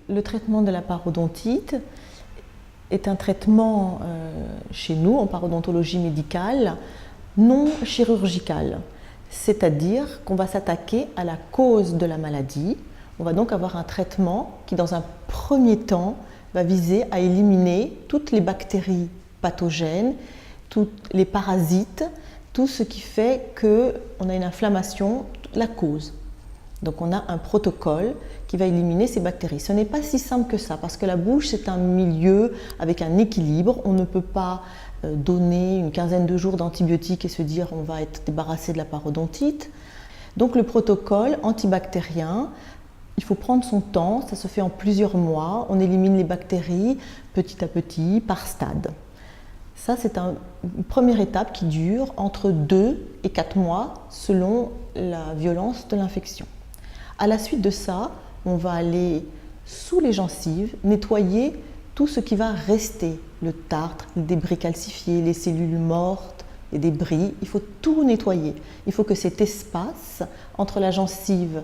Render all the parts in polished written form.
Le traitement de la parodontite est un traitement chez nous, en parodontologie médicale, non chirurgical. C'est-à-dire qu'on va s'attaquer à la cause de la maladie. On va donc avoir un traitement qui, dans un premier temps, va viser à éliminer toutes les bactéries pathogènes, tous les parasites, tout ce qui fait qu'on a une inflammation, la cause. Donc on a un protocole qui va éliminer ces bactéries. Ce n'est pas si simple que ça, parce que la bouche, c'est un milieu avec un équilibre. On ne peut pas donner une quinzaine de jours d'antibiotiques et se dire on va être débarrassé de la parodontite. Donc le protocole antibactérien, il faut prendre son temps, ça se fait en plusieurs mois. On élimine les bactéries petit à petit, par stade. Ça, c'est une première étape qui dure entre 2 et 4 mois selon la violence de l'infection. À la suite de ça, on va aller sous les gencives nettoyer tout ce qui va rester, le tartre, les débris calcifiés, les cellules mortes, les débris. Il faut tout nettoyer. Il faut que cet espace entre la gencive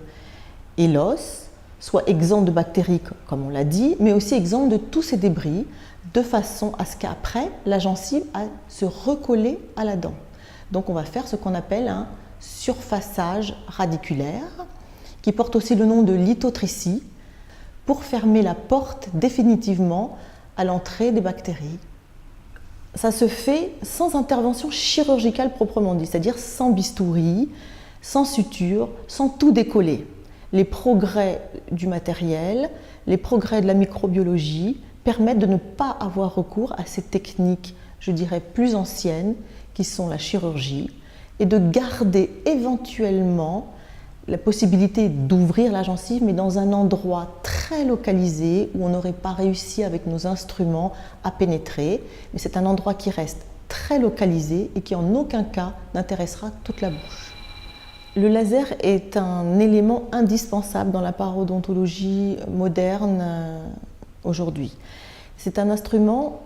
et l'os soit exempt de bactéries, comme on l'a dit, mais aussi exempt de tous ces débris, de façon à ce qu'après, la gencive se recoller à la dent. Donc on va faire ce qu'on appelle un surfaçage radiculaire, qui porte aussi le nom de lithotricie, pour fermer la porte définitivement à l'entrée des bactéries. Ça se fait sans intervention chirurgicale proprement dit, c'est-à-dire sans bistouri, sans suture, sans tout décoller. Les progrès du matériel, les progrès de la microbiologie permettent de ne pas avoir recours à ces techniques, je dirais, plus anciennes, qui sont la chirurgie, et de garder éventuellement la possibilité d'ouvrir la gencive, mais dans un endroit très localisé où on n'aurait pas réussi avec nos instruments à pénétrer. Mais c'est un endroit qui reste très localisé et qui en aucun cas n'intéressera toute la bouche. Le laser est un élément indispensable dans la parodontologie moderne aujourd'hui. C'est un instrument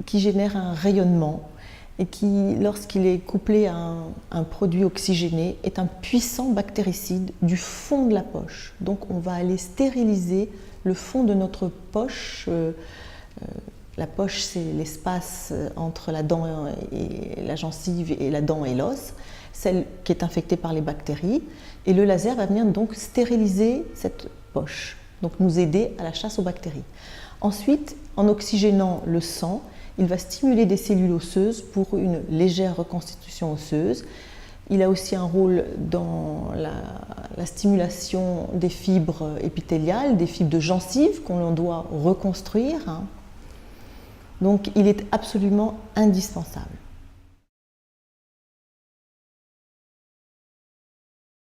qui génère un rayonnement et qui, lorsqu'il est couplé à un produit oxygéné, est un puissant bactéricide du fond de la poche. Donc on va aller stériliser le fond de notre poche. La poche, c'est l'espace entre la dent et la gencive et la dent et l'os, celle qui est infectée par les bactéries. Et le laser va venir donc stériliser cette poche, donc nous aider à la chasse aux bactéries. Ensuite, en oxygénant le sang, il va stimuler des cellules osseuses pour une légère reconstitution osseuse. Il a aussi un rôle dans la stimulation des fibres épithéliales, des fibres de gencive qu'on doit reconstruire. Donc il est absolument indispensable.